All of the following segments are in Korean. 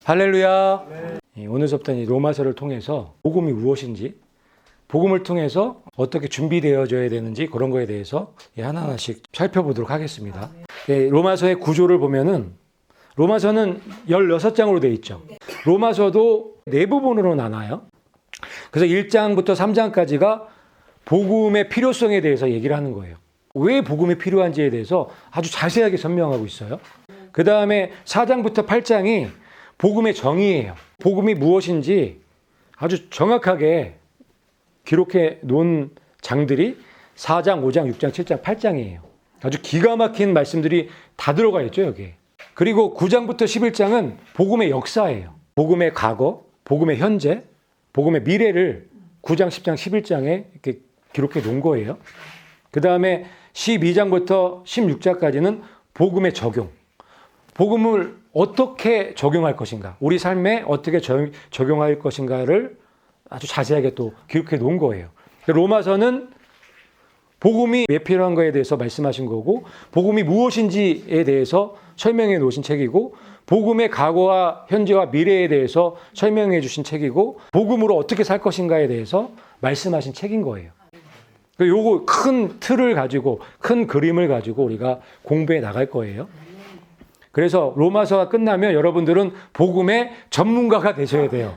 할렐루야. 오늘 수업은 로마서를 통해서 복음이 무엇인지, 복음을 통해서 어떻게 준비되어져야 되는지 그런 거에 대해서 하나하나씩 살펴보도록 하겠습니다. 로마서의 구조를 보면은 로마서는 16장으로 되어 있죠. 로마서도 4부분으로 나눠요. 그래서 1장부터 3장까지가 복음의 필요성에 대해서 얘기를 하는 거예요. 왜 복음이 필요한지에 대해서 아주 자세하게 설명하고 있어요. 그 다음에 4장부터 8장이 복음의 정의예요. 복음이 무엇인지 아주 정확하게 기록해 놓은 장들이 4장, 5장, 6장, 7장, 8장이에요. 아주 기가 막힌 말씀들이 다 들어가 있죠, 여기. 그리고 9장부터 11장은 복음의 역사예요. 복음의 과거, 복음의 현재, 복음의 미래를 9장, 10장, 11장에 이렇게 기록해 놓은 거예요. 그 다음에 12장부터 16장까지는 복음의 적용. 복음을 어떻게 적용할 것인가, 우리 삶에 어떻게 적용할 것인가를 아주 자세하게 또 기록해 놓은 거예요. 로마서는 복음이 왜 필요한 거에 대해서 말씀하신 거고, 복음이 무엇인지에 대해서 설명해 놓으신 책이고, 복음의 과거와 현재와 미래에 대해서 설명해 주신 책이고, 복음으로 어떻게 살 것인가에 대해서 말씀하신 책인 거예요. 요거 큰 틀을 가지고, 큰 그림을 가지고 우리가 공부해 나갈 거예요. 그래서 로마서가 끝나면 여러분들은 복음의 전문가가 되셔야 돼요.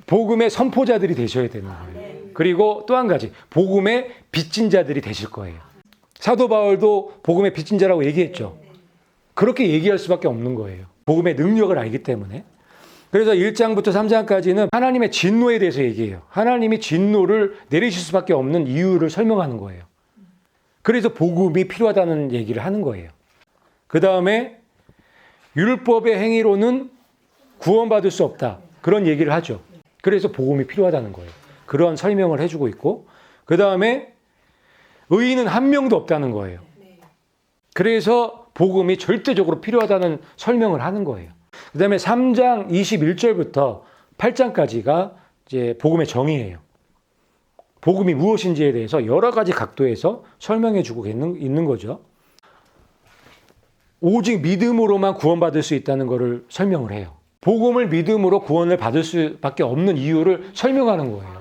복음의 선포자들이 되셔야 되는 거예요. 그리고 또 한 가지, 복음의 빚진 자들이 되실 거예요. 사도 바울도 복음의 빚진 자라고 얘기했죠. 그렇게 얘기할 수밖에 없는 거예요. 복음의 능력을 알기 때문에. 그래서 1장부터 3장까지는 하나님의 진노에 대해서 얘기해요. 하나님이 진노를 내리실 수밖에 없는 이유를 설명하는 거예요. 그래서 복음이 필요하다는 얘기를 하는 거예요. 그 다음에 율법의 행위로는 구원받을 수 없다, 그런 얘기를 하죠. 그래서 복음이 필요하다는 거예요. 그런 설명을 해주고 있고, 그 다음에 의인은 한 명도 없다는 거예요. 그래서 복음이 절대적으로 필요하다는 설명을 하는 거예요. 그 다음에 3장 21절부터 8장까지가 이제 복음의 정의예요. 복음이 무엇인지에 대해서 여러 가지 각도에서 설명해 주고 있는 거죠. 오직 믿음으로만 구원받을 수 있다는 것을 설명을 해요. 복음을 믿음으로 구원을 받을 수밖에 없는 이유를 설명하는 거예요.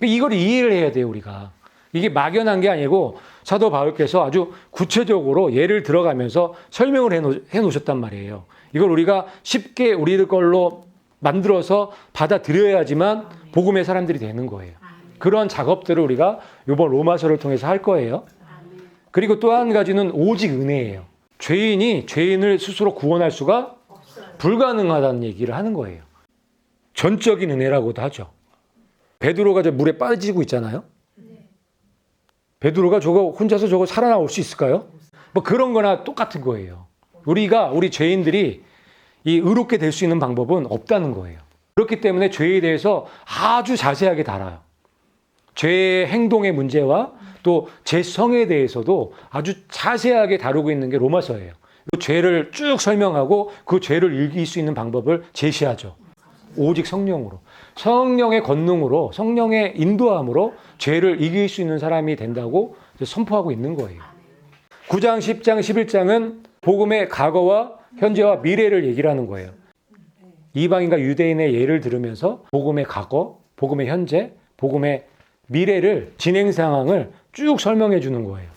이걸 이해를 해야 돼요, 우리가. 이게 막연한 게 아니고 사도 바울께서 아주 구체적으로 예를 들어가면서 설명을 해 놓으셨단 말이에요. 이걸 우리가 쉽게 우리들 걸로 만들어서 받아들여야지만 복음의 사람들이 되는 거예요. 그런 작업들을 우리가 이번 로마서를 통해서 할 거예요. 그리고 또 한 가지는 오직 은혜예요. 죄인이 죄인을 스스로 구원할 수가 불가능하다는 얘기를 하는 거예요. 전적인 은혜라고도 하죠. 베드로가 저 물에 빠지고 있잖아요. 베드로가 저거 혼자서 저거 살아나올 수 있을까요? 뭐 그런 거나 똑같은 거예요. 우리 죄인들이 이 의롭게 될 수 있는 방법은 없다는 거예요. 그렇기 때문에 죄에 대해서 아주 자세하게 다뤄요. 죄의 행동의 문제와 또 죄성에 대해서도 아주 자세하게 다루고 있는 게 로마서예요. 그 죄를 쭉 설명하고 그 죄를 이길 수 있는 방법을 제시하죠. 오직 성령으로. 성령의 권능으로, 성령의 인도함으로 죄를 이길 수 있는 사람이 된다고 선포하고 있는 거예요. 9장, 10장, 11장은 복음의 과거와 현재와 미래를 얘기를 하는 거예요. 이방인과 유대인의 예를 들으면서 복음의 과거, 복음의 현재, 복음의 미래를, 진행 상황을 쭉 설명해 주는 거예요.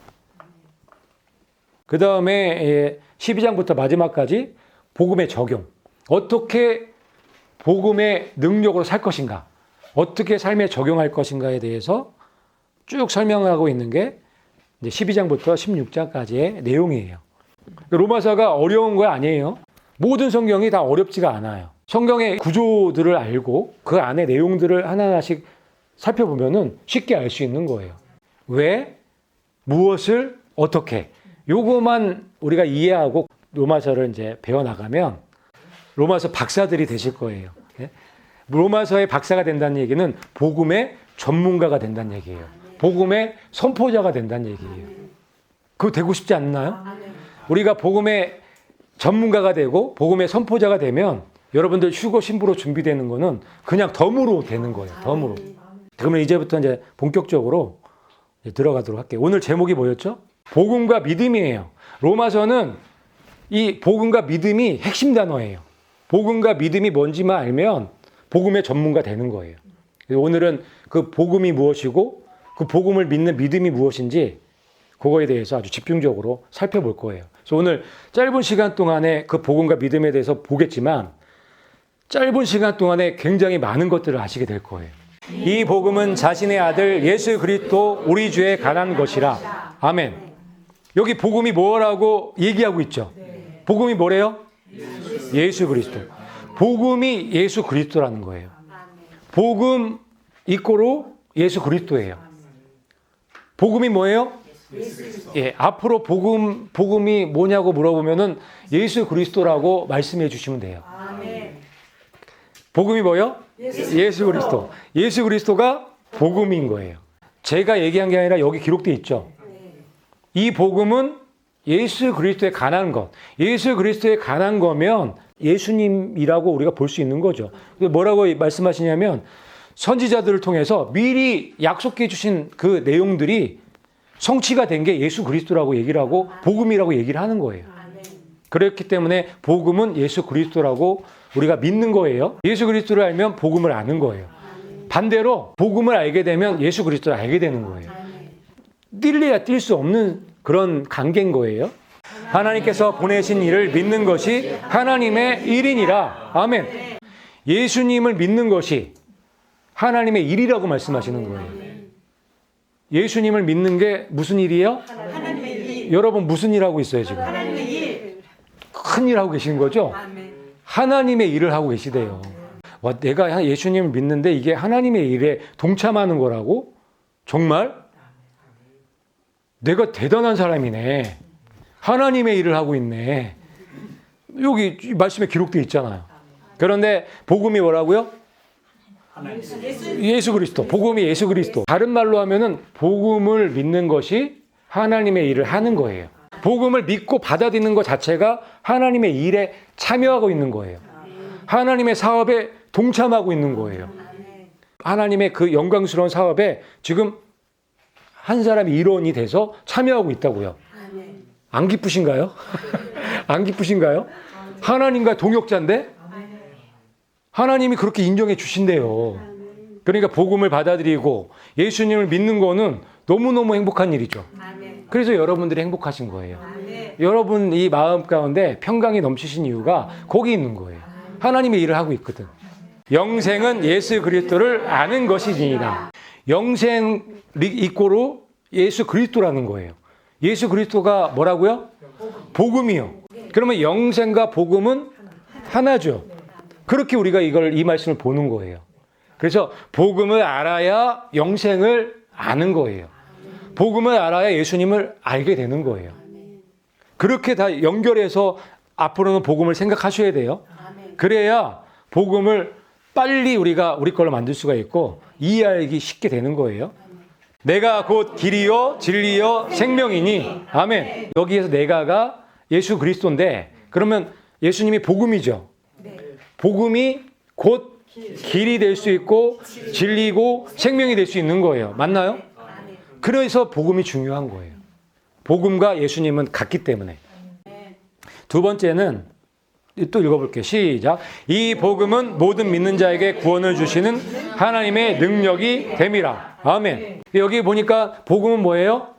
그 다음에 12장부터 마지막까지 복음의 적용. 어떻게 복음의 능력으로 살 것인가, 어떻게 삶에 적용할 것인가에 대해서 쭉 설명하고 있는 게 이제 12장부터 16장까지의 내용이에요. 로마서가 어려운 거 아니에요. 모든 성경이 다 어렵지가 않아요. 성경의 구조들을 알고 그 안에 내용들을 하나하나씩 살펴보면은 쉽게 알 수 있는 거예요. 왜, 무엇을, 어떻게, 요거만 우리가 이해하고 로마서를 이제 배워나가면 로마서 박사들이 되실 거예요. 로마서의 박사가 된다는 얘기는 복음의 전문가가 된다는 얘기예요. 복음의 선포자가 된다는 얘기예요. 그거 되고 싶지 않나요? 우리가 복음의 전문가가 되고 복음의 선포자가 되면 여러분들 휴거 신부로 준비되는 거는 그냥 덤으로 되는 거예요. 덤으로. 그러면 이제부터 이제 본격적으로 들어가도록 할게요. 오늘 제목이 뭐였죠? 복음과 믿음이에요. 로마서는 이 복음과 믿음이 핵심 단어예요. 복음과 믿음이 뭔지만 알면 복음의 전문가 되는 거예요. 오늘은 그 복음이 무엇이고 그 복음을 믿는 믿음이 무엇인지 그거에 대해서 아주 집중적으로 살펴볼 거예요. 그래서 오늘 짧은 시간 동안에 그 복음과 믿음에 대해서 보겠지만 짧은 시간 동안에 굉장히 많은 것들을 아시게 될 거예요. 이 복음은 자신의 아들 예수 그리스도 우리 주에 관한 것이라. 아멘. 여기 복음이 뭐라고 얘기하고 있죠? 복음이 뭐래요? 예수 그리스도. 복음이 예수 그리스도라는 거예요. 복음 이꼬로 예수 그리스도예요. 복음이 뭐예요? 예, 앞으로 복음이 뭐냐고 물어보면은 예수 그리스도라고 말씀해 주시면 돼요. 복음이 뭐요? 예수 그리스도. 예수 그리스도가 복음인 거예요. 제가 얘기한 게 아니라 여기 기록되어 있죠. 이 복음은 예수 그리스도에 관한 것. 예수 그리스도에 관한 거면 예수님이라고 우리가 볼 수 있는 거죠. 뭐라고 말씀하시냐면 선지자들을 통해서 미리 약속해 주신 그 내용들이 성취가 된 게 예수 그리스도라고 얘기를 하고 복음이라고 얘기를 하는 거예요. 그렇기 때문에 복음은 예수 그리스도라고 우리가 믿는 거예요. 예수 그리스도를 알면 복음을 아는 거예요. 반대로 복음을 알게 되면 예수 그리스도를 알게 되는 거예요. 뛸래야 뛸 수 없는 그런 관계인 거예요. 하나님께서 보내신 일을 믿는 것이 하나님의 일이니라. 아멘. 예수님을 믿는 것이 하나님의 일이라고 말씀하시는 거예요. 예수님을 믿는 게 무슨 일이에요? 하나님의 일. 여러분 무슨 일 하고 있어요 지금? 하나님의 일. 큰 일 하고 계신 거죠? 하나님의 일을 하고 계시대요. 와, 내가 예수님을 믿는데 이게 하나님의 일에 동참하는 거라고? 정말? 내가 대단한 사람이네. 하나님의 일을 하고 있네. 여기 말씀에 기록되어 있잖아요. 그런데 복음이 뭐라고요? 예수 그리스도. 복음이 예수 그리스도. 다른 말로 하면은 복음을 믿는 것이 하나님의 일을 하는 거예요. 복음을 믿고 받아들이는 것 자체가 하나님의 일에 참여하고 있는 거예요. 하나님의 사업에 동참하고 있는 거예요. 하나님의 그 영광스러운 사업에 지금 한 사람이 일원이 돼서 참여하고 있다고요. 안 기쁘신가요? 안 기쁘신가요? 하나님과 동역자인데 하나님이 그렇게 인정해 주신대요. 그러니까 복음을 받아들이고 예수님을 믿는 거는 너무너무 행복한 일이죠. 그래서 여러분들이 행복하신 거예요. 여러분 이 마음 가운데 평강이 넘치신 이유가 거기 있는 거예요. 하나님의 일을 하고 있거든. 영생은 예수 그리스도를 아는 것이니라. 영생 이꼬로 예수 그리스도라는 거예요. 예수 그리스도가 뭐라고요? 복음이요. 그러면 영생과 복음은 하나죠. 그렇게 우리가 이 말씀을 보는 거예요. 그래서 복음을 알아야 영생을 아는 거예요. 복음을 알아야 예수님을 알게 되는 거예요. 그렇게 다 연결해서 앞으로는 복음을 생각하셔야 돼요. 그래야 복음을 빨리 우리가 우리 걸로 만들 수가 있고 이해하기 쉽게 되는 거예요. 내가 곧 길이요 진리요 생명이니. 아멘. 여기에서 내가가 예수 그리스도인데 그러면 예수님이 복음이죠. 복음이 곧 길이 될 수 있고 진리고 생명이 될 수 있는 거예요. 맞나요? 그래서 복음이 중요한 거예요. 복음과 예수님은 같기 때문에. 두 번째는 또 읽어볼게요. 시작. 이 복음은 모든 믿는 자에게 구원을 주시는 하나님의 능력이 됨이라. 아멘. 여기 보니까 복음은 뭐예요?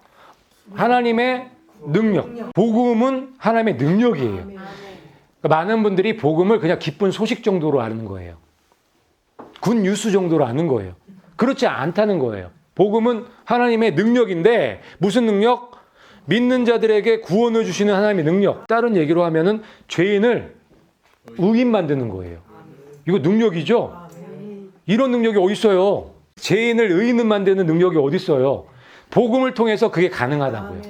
하나님의 능력. 복음은 하나님의 능력이에요. 그러니까 많은 분들이 복음을 그냥 기쁜 소식 정도로 아는 거예요. 굿 뉴스 정도로 아는 거예요. 그렇지 않다는 거예요. 복음은 하나님의 능력인데 무슨 능력? 믿는 자들에게 구원을 주시는 하나님의 능력. 다른 얘기로 하면은 죄인을 의인 만드는 거예요. 이거 능력이죠? 이런 능력이 어디 있어요? 죄인을 의인 만드는 능력이 어디 있어요? 복음을 통해서 그게 가능하다고요.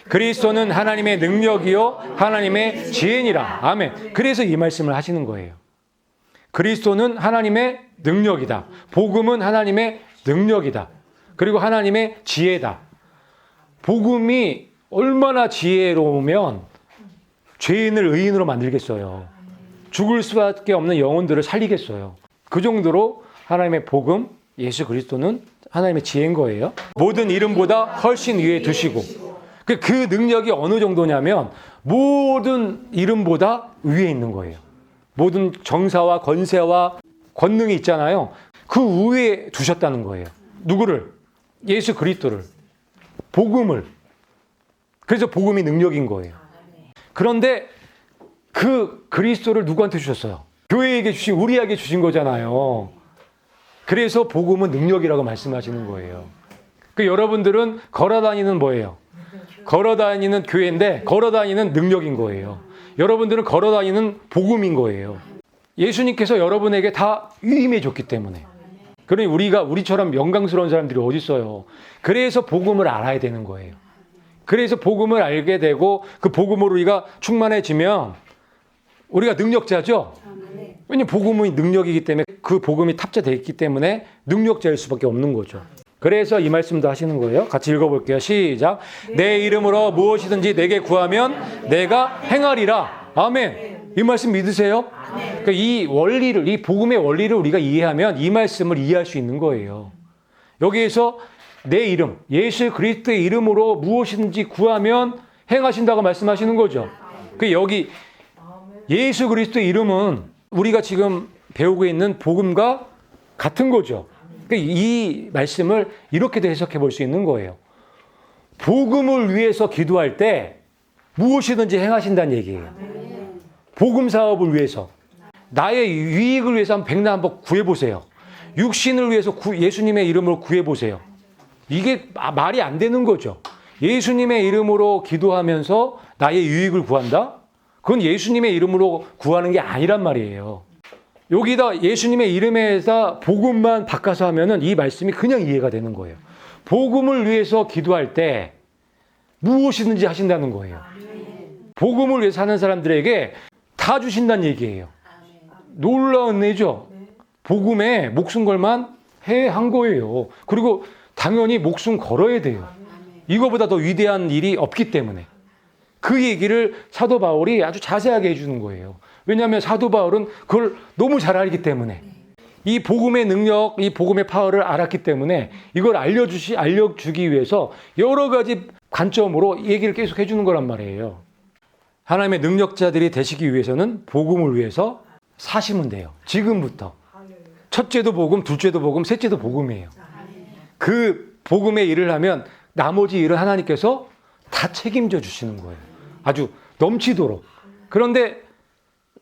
그리스도는 하나님의 능력이요 하나님의 지혜니라. 아멘. 그래서 이 말씀을 하시는 거예요. 그리스도는 하나님의 능력이다. 복음은 하나님의 능력이다. 그리고 하나님의 지혜다. 복음이 얼마나 지혜로우면 죄인을 의인으로 만들겠어요. 죽을 수밖에 없는 영혼들을 살리겠어요. 그 정도로 하나님의 복음, 예수 그리스도는 하나님의 지혜인 거예요. 모든 이름보다 훨씬 위에 두시고 그 능력이 어느 정도냐면 모든 이름보다 위에 있는 거예요. 모든 정사와 권세와 권능이 있잖아요. 그 위에 두셨다는 거예요. 누구를? 예수 그리스도를. 복음을. 그래서 복음이 능력인 거예요. 그런데 그 그리스도를 누구한테 주셨어요? 교회에게 주신, 우리에게 주신 거잖아요. 그래서 복음은 능력이라고 말씀하시는 거예요. 그 여러분들은 걸어다니는 뭐예요? 걸어다니는 교회인데 걸어다니는 능력인 거예요. 여러분들은 걸어다니는 복음인 거예요. 예수님께서 여러분에게 다 위임해 줬기 때문에. 그러니 우리처럼 영광스러운 사람들이 어디 있어요? 그래서 복음을 알아야 되는 거예요. 그래서 복음을 알게 되고 그 복음으로 우리가 충만해지면 우리가 능력자죠? 왜냐하면 복음이 능력이기 때문에 그 복음이 탑재되어 있기 때문에 능력자일 수밖에 없는 거죠. 그래서 이 말씀도 하시는 거예요. 같이 읽어볼게요. 시작. 내 이름으로 무엇이든지 내게 구하면 내가 행하리라. 아멘. 이 말씀 믿으세요? 그러니까 이 원리를, 이 복음의 원리를 우리가 이해하면 이 말씀을 이해할 수 있는 거예요. 여기에서 내 이름, 예수 그리스도의 이름으로 무엇이든지 구하면 행하신다고 말씀하시는 거죠. 그 여기 예수 그리스도의 이름은 우리가 지금 배우고 있는 복음과 같은 거죠. 이 말씀을 이렇게도 해석해 볼 수 있는 거예요. 복음을 위해서 기도할 때 무엇이든지 행하신다는 얘기예요. 복음 사업을 위해서, 나의 유익을 위해서 한번 백날 한번 구해보세요. 육신을 위해서 예수님의 이름으로 구해보세요. 이게 말이 안 되는 거죠. 예수님의 이름으로 기도하면서 나의 유익을 구한다? 그건 예수님의 이름으로 구하는 게 아니란 말이에요. 여기다 예수님의 이름에다 복음만 바꿔서 하면은 이 말씀이 그냥 이해가 되는 거예요. 복음을 위해서 기도할 때 무엇이든지 하신다는 거예요. 복음을 위해서 사는 사람들에게 다 주신다는 얘기예요. 놀라운 은혜죠. 복음에 목숨 걸만 한 거예요. 그리고 당연히 목숨 걸어야 돼요. 이거보다 더 위대한 일이 없기 때문에. 그 얘기를 사도 바울이 아주 자세하게 해주는 거예요. 왜냐하면 사도 바울은 그걸 너무 잘 알기 때문에, 이 복음의 능력, 이 복음의 파워를 알았기 때문에 이걸 알려주기 위해서 여러 가지 관점으로 얘기를 계속 해주는 거란 말이에요. 하나님의 능력자들이 되시기 위해서는 복음을 위해서 사시면 돼요. 지금부터. 첫째도 복음, 둘째도 복음, 셋째도 복음이에요. 그 복음의 일을 하면 나머지 일은 하나님께서 다 책임져 주시는 거예요. 아주 넘치도록. 그런데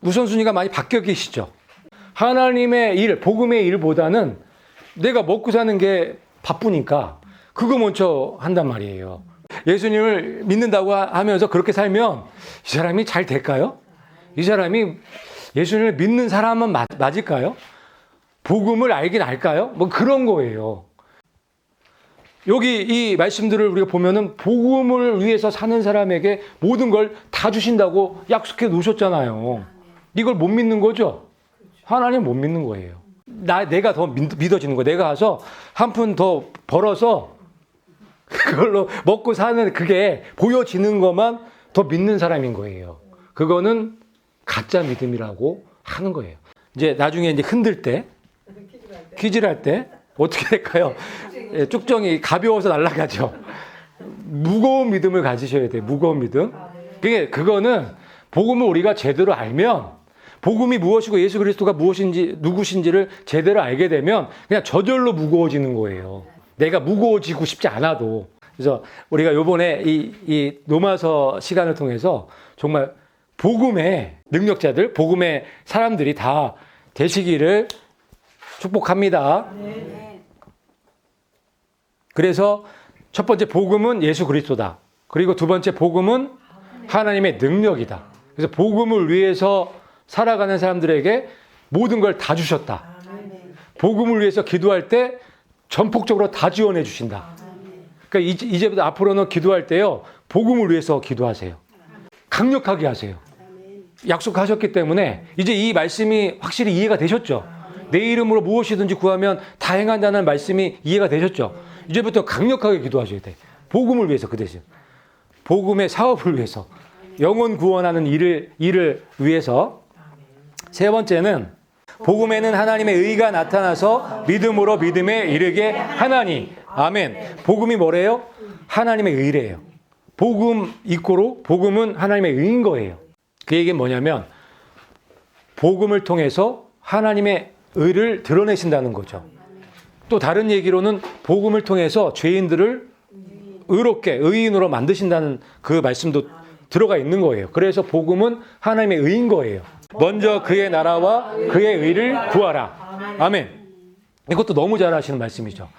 우선순위가 많이 바뀌어 계시죠. 하나님의 일, 복음의 일보다는 내가 먹고 사는 게 바쁘니까 그거 먼저 한단 말이에요. 예수님을 믿는다고 하면서 그렇게 살면 이 사람이 잘 될까요? 이 사람이 예수님을 믿는 사람은 맞을까요? 복음을 알긴 알까요? 뭐 그런 거예요. 여기 이 말씀들을 우리가 보면은 복음을 위해서 사는 사람에게 모든 걸 다 주신다고 약속해 놓으셨잖아요. 이걸 못 믿는 거죠? 하나님 못 믿는 거예요. 내가 더 믿어지는 거예요. 내가 가서 한 푼 더 벌어서 그걸로 먹고 사는 그게 보여지는 것만 더 믿는 사람인 거예요. 그거는 가짜 믿음이라고 하는 거예요. 이제 나중에 이제 흔들 때, 퀴즈를 할 때 어떻게 될까요? 쭉정이 가벼워서 날아가죠. 무거운 믿음을 가지셔야 돼요. 무거운 믿음. 그거는 복음을 우리가 제대로 알면, 복음이 무엇이고 예수 그리스도가 무엇인지 누구신지를 제대로 알게 되면 그냥 저절로 무거워지는 거예요. 내가 무거워지고 싶지 않아도. 그래서 우리가 요번에 이 로마서 시간을 통해서 정말 복음의 능력자들, 복음의 사람들이 다 되시기를 축복합니다. 그래서 첫 번째 복음은 예수 그리스도다. 그리고 두 번째 복음은 하나님의 능력이다. 그래서 복음을 위해서 살아가는 사람들에게 모든 걸 다 주셨다. 복음을 위해서 기도할 때 전폭적으로 다 지원해 주신다. 그러니까 이제부터 앞으로는 기도할 때요, 복음을 위해서 기도하세요. 강력하게 하세요. 약속하셨기 때문에 이제 이 말씀이 확실히 이해가 되셨죠? 내 이름으로 무엇이든지 구하면 다 행한다는 말씀이 이해가 되셨죠? 이제부터 강력하게 기도하셔야 돼. 복음을 위해서, 그 대신. 복음의 사업을 위해서. 영혼 구원하는 일을 위해서. 세 번째는 복음에는 하나님의 의가 나타나서 믿음으로 믿음에 이르게 하나니. 아멘. 복음이 뭐래요? 하나님의 의래요. 복음 이꼬로 복음은 하나님의 의인 거예요. 그 얘기는 뭐냐면 복음을 통해서 하나님의 의를 드러내신다는 거죠. 또 다른 얘기로는 복음을 통해서 죄인들을 의롭게 의인으로 만드신다는 그 말씀도 들어가 있는 거예요. 그래서 복음은 하나님의 의인 거예요. 먼저 그의 나라와 그의 의를 구하라. 아멘. 이것도 너무 잘 하시는 말씀이죠.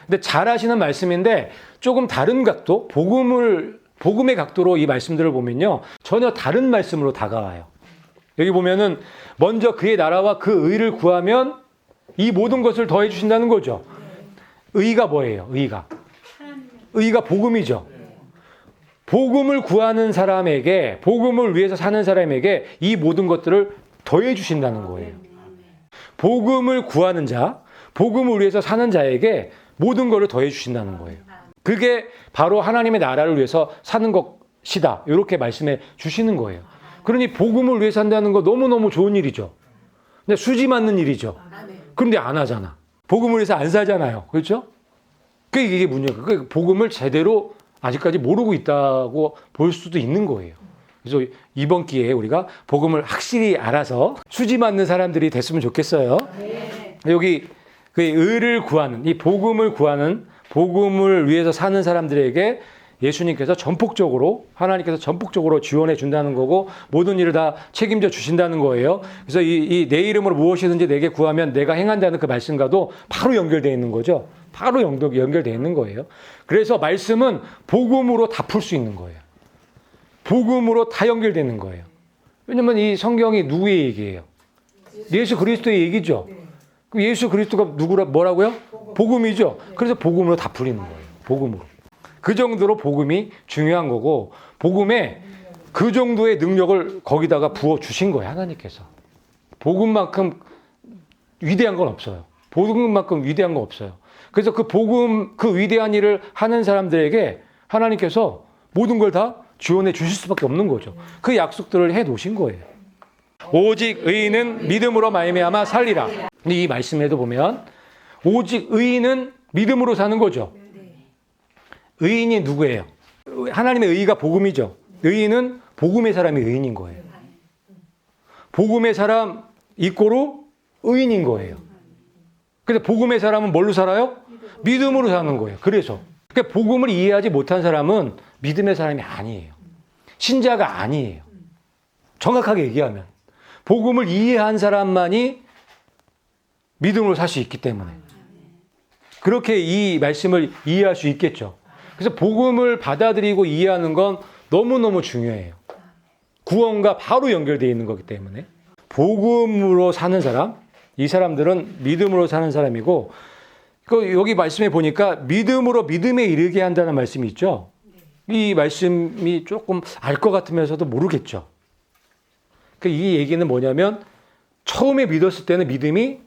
근데 잘 하시는 말씀인데 조금 다른 각도, 복음의 각도로 이 말씀들을 보면요, 전혀 다른 말씀으로 다가와요. 여기 보면은 먼저 그의 나라와 그 의를 구하면 이 모든 것을 더해 주신다는 거죠. 의가 뭐예요? 의가 복음이죠. 복음을 구하는 사람에게, 복음을 위해서 사는 사람에게 이 모든 것들을 더해 주신다는 거예요. 복음을 구하는 자, 복음을 위해서 사는 자에게 모든 것을 더해 주신다는 거예요. 그게 바로 하나님의 나라를 위해서 사는 것이다. 이렇게 말씀해 주시는 거예요. 그러니 복음을 위해서 산다는 거 너무너무 좋은 일이죠. 근데 수지 맞는 일이죠. 그런데 안 하잖아. 복음을 위해서 안 살잖아요. 그렇죠? 이게 문제예요. 그 복음을 제대로 아직까지 모르고 있다고 볼 수도 있는 거예요. 그래서 이번 기회에 우리가 복음을 확실히 알아서 수지 맞는 사람들이 됐으면 좋겠어요. 여기 그 의를 구하는, 이 복음을 구하는, 복음을 위해서 사는 사람들에게 예수님께서 하나님께서 전폭적으로 지원해 준다는 거고, 모든 일을 다 책임져 주신다는 거예요. 그래서 내 이름으로 무엇이든지 내게 구하면 내가 행한다는 그 말씀과도 바로 연결되어 있는 거죠. 바로 연결되어 있는 거예요. 그래서 말씀은 복음으로 다 풀 수 있는 거예요. 복음으로 다 연결되는 거예요. 왜냐면 이 성경이 누구의 얘기예요? 예수 그리스도의 얘기죠. 그럼 예수 그리스도가 뭐라고요? 복음이죠. 그래서 복음으로 다 풀리는 거예요. 복음으로. 그 정도로 복음이 중요한 거고, 복음에 그 정도의 능력을 거기다가 부어 주신 거예요, 하나님께서. 복음만큼 위대한 건 없어요. 복음만큼 위대한 건 없어요. 그래서 그 복음, 그 위대한 일을 하는 사람들에게 하나님께서 모든 걸 다 지원해 주실 수밖에 없는 거죠. 그 약속들을 해 놓으신 거예요. 오직 의인은 믿음으로 말미암아 살리라. 이 말씀에도 보면 오직 의인은 믿음으로 사는 거죠. 의인이 누구예요? 하나님의 의가 복음이죠. 의인은 복음의 사람이 의인인 거예요. 복음의 사람 이꼬로 의인인 거예요. 그래서 복음의 사람은 뭘로 살아요? 믿음으로 사는 거예요. 그래서 그러니까 복음을 이해하지 못한 사람은 믿음의 사람이 아니에요. 신자가 아니에요. 정확하게 얘기하면 복음을 이해한 사람만이 믿음으로 살 수 있기 때문에 그렇게 이 말씀을 이해할 수 있겠죠. 그래서 복음을 받아들이고 이해하는 건 너무너무 중요해요. 구원과 바로 연결되어 있는 거기 때문에 복음으로 사는 사람, 이 사람들은 믿음으로 사는 사람이고, 여기 말씀에 보니까 믿음으로 믿음에 이르게 한다는 말씀이 있죠. 이 말씀이 조금 알 것 같으면서도 모르겠죠. 이 얘기는 뭐냐면 처음에 믿었을 때는 믿음이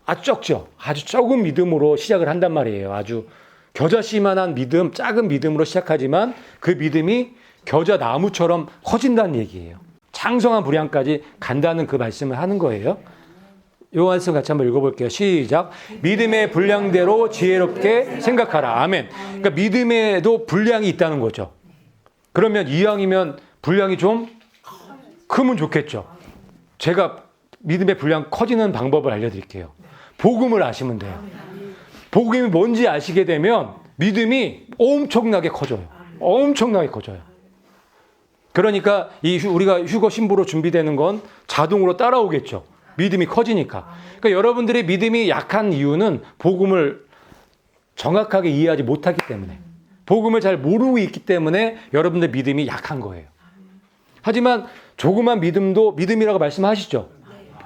아주 적죠. 아주 적은 믿음으로 시작을 한단 말이에요. 아주 겨자씨만한 믿음, 작은 믿음으로 시작하지만 그 믿음이 겨자 나무처럼 커진다는 얘기예요. 창성한 분량까지 간다는 그 말씀을 하는 거예요. 이 말씀 같이 한번 읽어볼게요. 시작. 믿음의 분량대로 지혜롭게 생각하라. 아멘. 그러니까 믿음에도 분량이 있다는 거죠. 그러면 이왕이면 분량이 좀 크면 좋겠죠. 제가 믿음의 분량 커지는 방법을 알려드릴게요. 복음을 아시면 돼요. 복음이 뭔지 아시게 되면 믿음이 엄청나게 커져요. 엄청나게 커져요. 그러니까 우리가 휴거 신부로 준비되는 건 자동으로 따라오겠죠. 믿음이 커지니까. 그러니까 여러분들의 믿음이 약한 이유는 복음을 정확하게 이해하지 못하기 때문에, 복음을 잘 모르고 있기 때문에 여러분들 믿음이 약한 거예요. 하지만 조그만 믿음도 믿음이라고 말씀하시죠.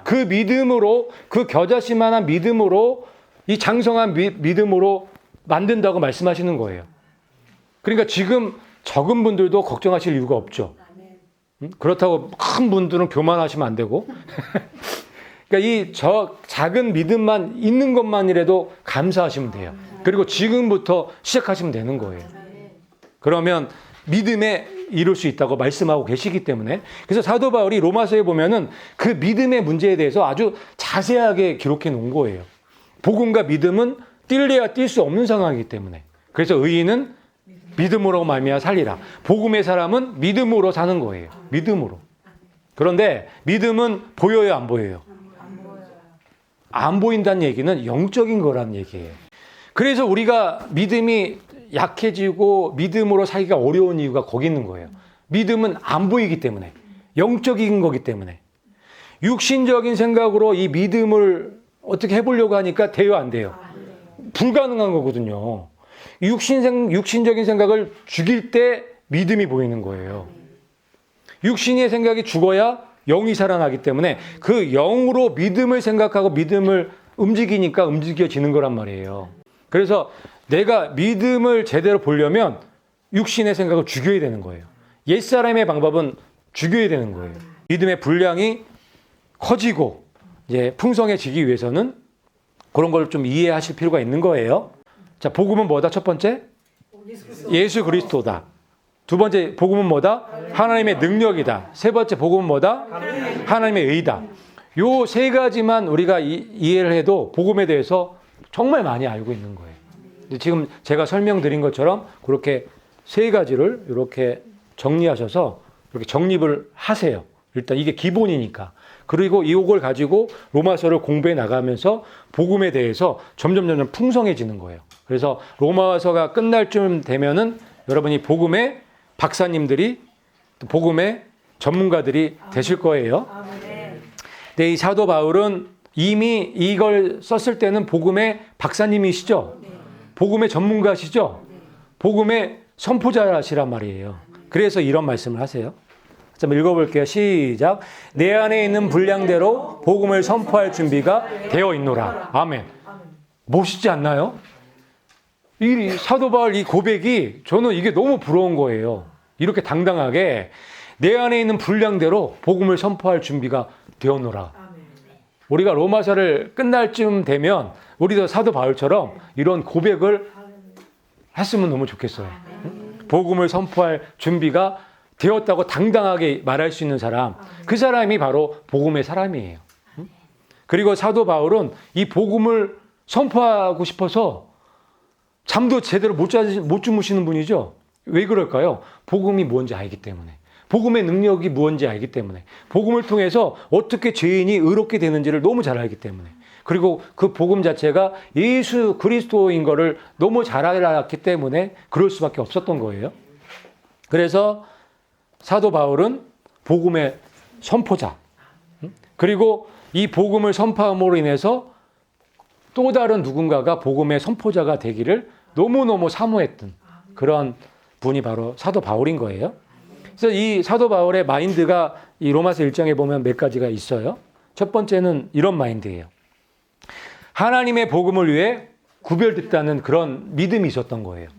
그 믿음으로, 그 겨자씨만한 믿음으로, 이 장성한 믿음으로 만든다고 말씀하시는 거예요. 그러니까 지금 적은 분들도 걱정하실 이유가 없죠. 그렇다고 큰 분들은 교만하시면 안 되고. 그러니까 작은 믿음만 있는 것만이라도 감사하시면 돼요. 그리고 지금부터 시작하시면 되는 거예요. 그러면 믿음에 이룰 수 있다고 말씀하고 계시기 때문에. 그래서 사도 바울이 로마서에 보면은 그 믿음의 문제에 대해서 아주 자세하게 기록해 놓은 거예요. 복음과 믿음은 뛸래야 뛸 수 없는 상황이기 때문에. 그래서 의인은 믿음으로 말미암아 살리라. 복음의 사람은 믿음으로 사는 거예요. 믿음으로. 그런데 믿음은 보여요, 안 보여요? 안 보인다는 얘기는 영적인 거라는 얘기예요. 그래서 우리가 믿음이 약해지고 믿음으로 살기가 어려운 이유가 거기 있는 거예요. 믿음은 안 보이기 때문에, 영적인 거기 때문에. 육신적인 생각으로 이 믿음을 어떻게 해보려고 하니까 돼요, 안 돼요? 불가능한 거거든요. 육신적인 생각을 죽일 때 믿음이 보이는 거예요. 육신의 생각이 죽어야 영이 살아나기 때문에 그 영으로 믿음을 생각하고 믿음을 움직이니까 움직여지는 거란 말이에요. 그래서 내가 믿음을 제대로 보려면 육신의 생각을 죽여야 되는 거예요. 옛사람의 방법은 죽여야 되는 거예요. 믿음의 분량이 커지고 이제 풍성해지기 위해서는 그런 걸 좀 이해하실 필요가 있는 거예요. 자, 복음은 뭐다? 첫 번째, 예수 그리스도다. 두 번째, 복음은 뭐다? 하나님의 능력이다. 세 번째, 복음은 뭐다? 하나님의 의다. 요 세 가지만 우리가 이해를 해도 복음에 대해서 정말 많이 알고 있는 거예요. 지금 제가 설명드린 것처럼 그렇게 세 가지를 이렇게 정리하셔서 이렇게 정립을 하세요. 일단 이게 기본이니까. 그리고 이걸 가지고 로마서를 공부해 나가면서 복음에 대해서 점점 풍성해지는 거예요. 그래서 로마서가 끝날 쯤 되면은 여러분이 복음의 박사님들이, 복음의 전문가들이 되실 거예요. 근데 이 사도 바울은 이미 이걸 썼을 때는 복음의 박사님이시죠? 복음의 전문가시죠? 복음의 선포자시란 말이에요. 그래서 이런 말씀을 하세요. 좀 읽어볼게요. 시작. 내 안에 있는 분량대로 복음을 선포할 준비가 되어 있노라. 아멘. 멋있지 않나요? 이 사도 바울 이 고백이 저는 이게 너무 부러운 거예요. 이렇게 당당하게 내 안에 있는 분량대로 복음을 선포할 준비가 되었노라. 우리가 로마서를 끝날 쯤 되면 우리도 사도 바울처럼 이런 고백을 했으면 너무 좋겠어요. 복음을 선포할 준비가 되었다고 당당하게 말할 수 있는 사람, 그 사람이 바로 복음의 사람이에요. 그리고 사도 바울은 이 복음을 선포하고 싶어서 잠도 제대로 못 주무시는 분이죠. 왜 그럴까요? 복음이 뭔지 알기 때문에. 복음의 능력이 무엇인지 알기 때문에. 복음을 통해서 어떻게 죄인이 의롭게 되는지를 너무 잘 알기 때문에. 그리고 그 복음 자체가 예수 그리스도인 거를 너무 잘 알았기 때문에 그럴 수밖에 없었던 거예요. 그래서 사도 바울은 복음의 선포자. 그리고 이 복음을 선포함으로 인해서 또 다른 누군가가 복음의 선포자가 되기를 너무너무 사모했던 그런 분이 바로 사도 바울인 거예요. 그래서 이 사도 바울의 마인드가 이 로마서 1장에 보면 몇 가지가 있어요. 첫 번째는 이런 마인드예요. 하나님의 복음을 위해 구별됐다는 그런 믿음이 있었던 거예요.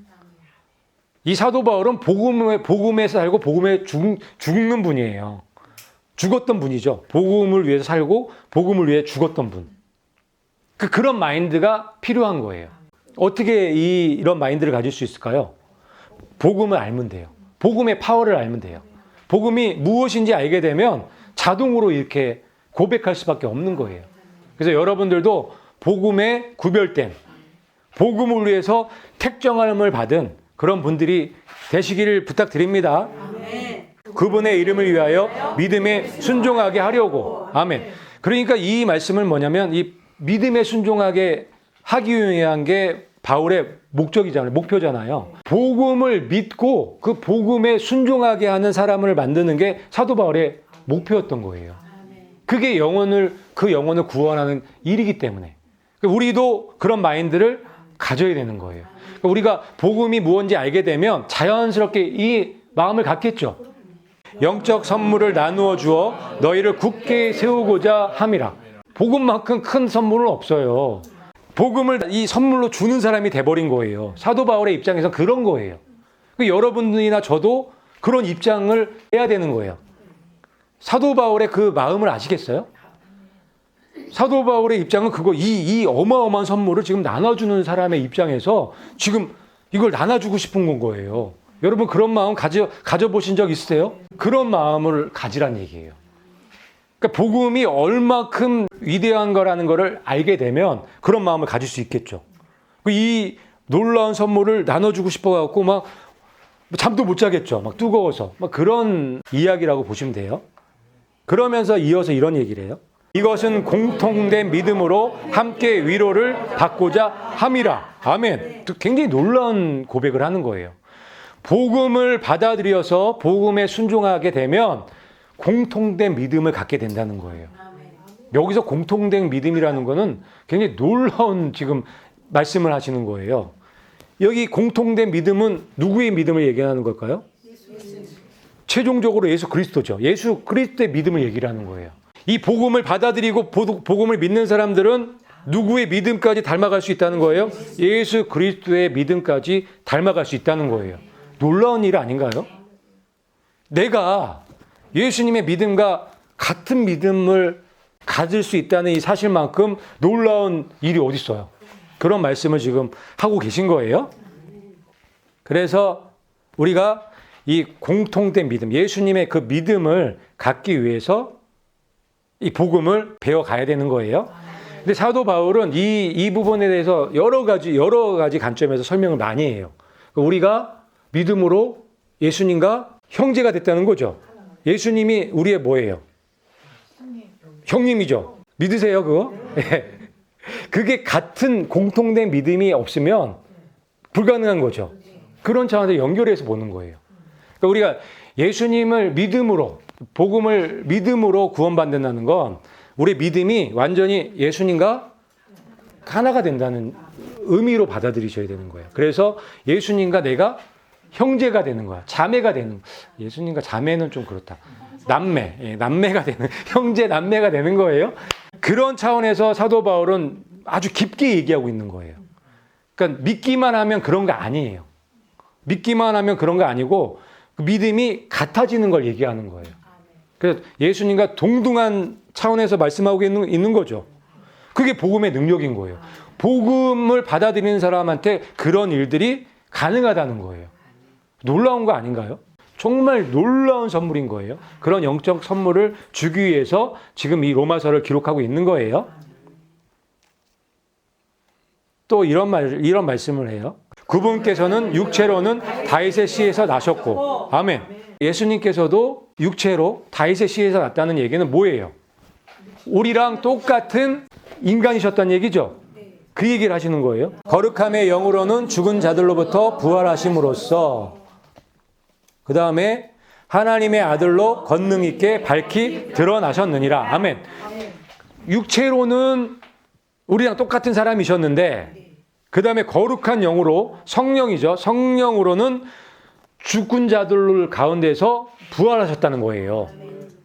이 사도 바울은 복음에 살고 복음에 죽는 분이에요. 죽었던 분이죠. 복음을 위해서 살고 복음을 위해 죽었던 분. 그런 마인드가 필요한 거예요. 어떻게 이런 마인드를 가질 수 있을까요? 복음을 알면 돼요. 복음의 파워를 알면 돼요. 복음이 무엇인지 알게 되면 자동으로 이렇게 고백할 수밖에 없는 거예요. 그래서 여러분들도 복음에 구별된, 복음을 위해서 택정함을 받은 그런 분들이 되시기를 부탁드립니다. 그분의 이름을 위하여 믿음에 순종하게 하려고. 아멘. 그러니까 이 말씀은 뭐냐면 이 믿음에 순종하게 하기 위한 게 바울의 목적이잖아요. 목표잖아요. 복음을 믿고 그 복음에 순종하게 하는 사람을 만드는 게 사도 바울의 목표였던 거예요. 그게 그 영혼을 구원하는 일이기 때문에. 우리도 그런 마인드를 가져야 되는 거예요. 우리가 복음이 무엇인지 알게 되면 자연스럽게 이 마음을 갖겠죠. 영적 선물을 나누어 주어 너희를 굳게 세우고자 함이라. 복음만큼 큰 선물은 없어요. 복음을 이 선물로 주는 사람이 돼버린 거예요. 사도 바울의 입장에서 그런 거예요. 여러분들이나 저도 그런 입장을 해야 되는 거예요. 사도 바울의 그 마음을 아시겠어요? 사도 바울의 입장은 그거 이 어마어마한 선물을 지금 나눠주는 사람의 입장에서 지금 이걸 나눠주고 싶은 거예요. 여러분 그런 마음 가져보신 적 있으세요? 그런 마음을 가지란 얘기예요. 그러니까 복음이 얼마큼 위대한 거라는 거를 알게 되면 그런 마음을 가질 수 있겠죠. 이 놀라운 선물을 나눠주고 싶어갖고 막 잠도 못 자겠죠. 막 뜨거워서. 막 그런 이야기라고 보시면 돼요. 그러면서 이어서 이런 얘기를 해요. 이것은 공통된 믿음으로 함께 위로를 받고자 함이라. 아멘. 굉장히 놀라운 고백을 하는 거예요. 복음을 받아들여서 복음에 순종하게 되면 공통된 믿음을 갖게 된다는 거예요. 여기서 공통된 믿음이라는 거는 굉장히 놀라운 지금 말씀을 하시는 거예요. 여기 공통된 믿음은 누구의 믿음을 얘기하는 걸까요? 최종적으로 예수 그리스도죠. 예수 그리스도의 믿음을 얘기를 하는 거예요. 이 복음을 받아들이고 복음을 믿는 사람들은 누구의 믿음까지 닮아갈 수 있다는 거예요? 예수 그리스도의 믿음까지 닮아갈 수 있다는 거예요. 놀라운 일 아닌가요? 내가 예수님의 믿음과 같은 믿음을 가질 수 있다는 이 사실만큼 놀라운 일이 어디 있어요? 그런 말씀을 지금 하고 계신 거예요. 그래서 우리가 이 공통된 믿음, 예수님의 그 믿음을 갖기 위해서 이 복음을 배워가야 되는 거예요. 근데 사도 바울은 이 부분에 대해서 여러 가지 관점에서 설명을 많이 해요. 우리가 믿음으로 예수님과 형제가 됐다는 거죠. 예수님이 우리의 뭐예요? 형님이죠. 믿으세요, 그거? 그게 같은 공통된 믿음이 없으면 불가능한 거죠. 그런 차원에서 연결해서 보는 거예요. 그러니까 우리가 예수님을 믿음으로, 복음을 믿음으로 구원받는다는 건 우리 믿음이 완전히 예수님과 하나가 된다는 의미로 받아들이셔야 되는 거예요. 그래서 예수님과 내가 형제가 되는 거야. 자매가 되는 거야. 예수님과 자매는 좀 그렇다. 남매가 되는, 형제 남매가 되는 거예요. 그런 차원에서 사도 바울은 아주 깊게 얘기하고 있는 거예요. 그러니까 믿기만 하면 그런 거 아니에요. 믿기만 하면 그런 거 아니고 믿음이 같아지는 걸 얘기하는 거예요. 그래서 예수님과 동등한 차원에서 말씀하고 있는 거죠. 그게 복음의 능력인 거예요. 복음을 받아들이는 사람한테 그런 일들이 가능하다는 거예요. 놀라운 거 아닌가요? 정말 놀라운 선물인 거예요. 그런 영적 선물을 주기 위해서 지금 이 로마서를 기록하고 있는 거예요. 또 이런 말씀을 해요. 그분께서는 육체로는 다윗의 씨에서 나셨고, 아멘. 예수님께서도 육체로 다윗의 씨에서 났다는 얘기는 뭐예요? 우리랑 똑같은 인간이셨다는 얘기죠. 그 얘기를 하시는 거예요. 거룩함의 영으로는 죽은 자들로부터 부활하심으로써, 그 다음에 하나님의 아들로 권능 있게 밝히 드러나셨느니라. 아멘. 육체로는 우리랑 똑같은 사람이셨는데, 그 다음에 거룩한 영으로, 성령이죠. 성령으로는 죽은 자들 가운데서 부활하셨다는 거예요.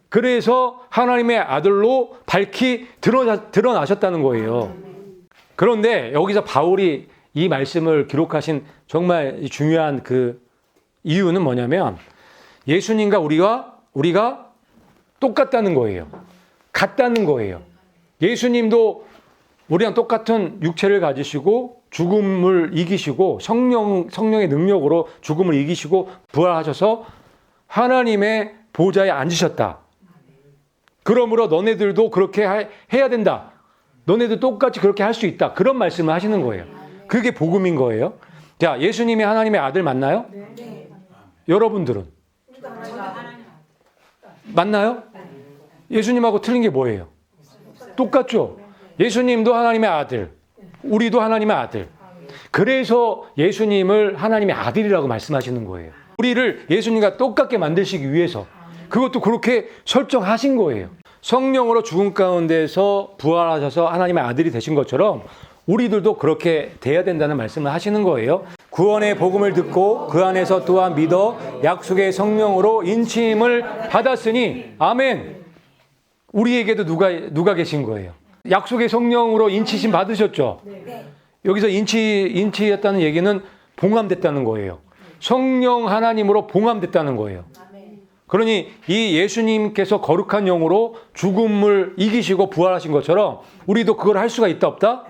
그래서 하나님의 아들로 밝히 드러나셨다는 거예요. 그런데 여기서 바울이 이 말씀을 기록하신 정말 중요한 그 이유는 뭐냐면 예수님과 우리가 똑같다는 거예요. 같다는 거예요. 예수님도 우리랑 똑같은 육체를 가지시고 죽음을 이기시고 성령의 능력으로 죽음을 이기시고 부활하셔서 하나님의 보좌에 앉으셨다. 그러므로 너네들도 그렇게 해야 된다. 너네들 똑같이 그렇게 할 수 있다. 그런 말씀을 하시는 거예요. 그게 복음인 거예요. 자, 예수님이 하나님의 아들 맞나요? 네. 여러분들은? 맞나요? 예수님하고 틀린 게 뭐예요? 똑같죠? 예수님도 하나님의 아들, 우리도 하나님의 아들. 그래서 예수님을 하나님의 아들이라고 말씀하시는 거예요. 우리를 예수님과 똑같게 만드시기 위해서 그것도 그렇게 설정하신 거예요. 성령으로 죽음 가운데서 부활하셔서 하나님의 아들이 되신 것처럼 우리들도 그렇게 돼야 된다는 말씀을 하시는 거예요. 구원의 복음을 듣고 그 안에서 또한 믿어 약속의 성령으로 인침을 받았으니 아멘. 우리에게도 누가 계신 거예요? 약속의 성령으로 인치심 받으셨죠? 여기서 인치였다는 얘기는 봉함됐다는 거예요. 성령 하나님으로 봉함됐다는 거예요. 그러니 이 예수님께서 거룩한 영으로 죽음을 이기시고 부활하신 것처럼 우리도 그걸 할 수가 있다 없다?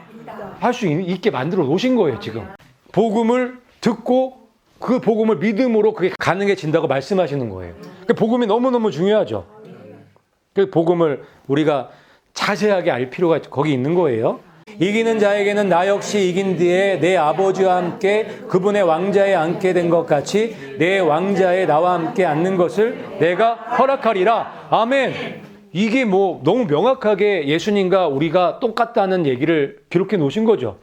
할 수 있게 만들어 놓으신 거예요. 지금 복음을 듣고 그 복음을 믿음으로 그게 가능해진다고 말씀하시는 거예요. 그 복음이 너무너무 중요하죠. 그 복음을 우리가 자세하게 알 필요가 거기 있는 거예요. 이기는 자에게는 나 역시 이긴 뒤에 내 아버지와 함께 그분의 왕자에 앉게 된 것 같이 내 왕자에 나와 함께 앉는 것을 내가 허락하리라. 아멘. 이게 뭐 너무 명확하게 예수님과 우리가 똑같다는 얘기를 기록해 놓으신 거죠.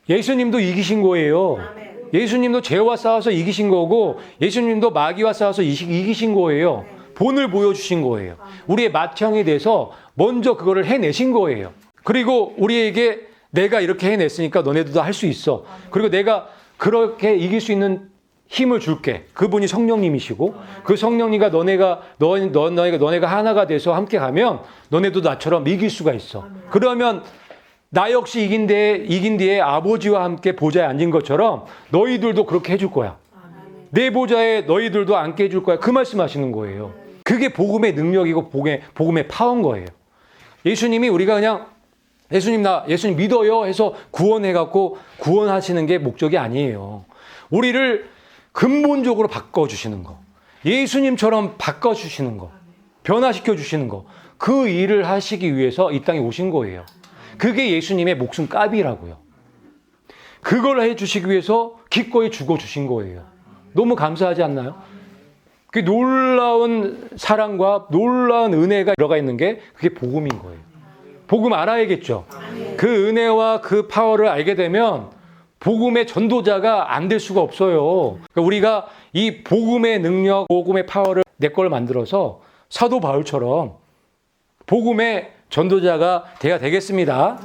예수님도 이기신 거예요. 예수님도 죄와 싸워서 이기신 거고 예수님도 마귀와 싸워서 이기신 거예요. 본을 보여주신 거예요. 우리의 맏형이 돼서 먼저 그거를 해내신 거예요. 그리고 우리에게 내가 이렇게 해냈으니까 너네들도 할 수 있어. 그리고 내가 그렇게 이길 수 있는 힘을 줄게. 그분이 성령님이시고 그 성령님과 너네가 하나가 돼서 함께 가면 너네도 나처럼 이길 수가 있어. 그러면 나 역시 이긴 뒤에 아버지와 함께 보좌에 앉은 것처럼 너희들도 그렇게 해줄 거야. 내 보좌에 너희들도 앉게 해줄 거야. 그 말씀하시는 거예요. 그게 복음의 능력이고 복음의 파워인 거예요. 예수님이 우리가 그냥 예수님 믿어요 해서 구원해갖고 구원하시는 게 목적이 아니에요. 우리를 근본적으로 바꿔주시는 거. 예수님처럼 바꿔주시는 거. 변화시켜주시는 거. 그 일을 하시기 위해서 이 땅에 오신 거예요. 그게 예수님의 목숨값이라고요. 그걸 해주시기 위해서 기꺼이 죽어주신 거예요. 너무 감사하지 않나요? 그 놀라운 사랑과 놀라운 은혜가 들어가 있는 게 그게 복음인 거예요. 복음 알아야겠죠. 그 은혜와 그 파워를 알게 되면 복음의 전도자가 안 될 수가 없어요. 그러니까 우리가 이 복음의 능력, 복음의 파워를 내 걸 만들어서 사도 바울처럼 복음의 전도자가 돼야 되겠습니다.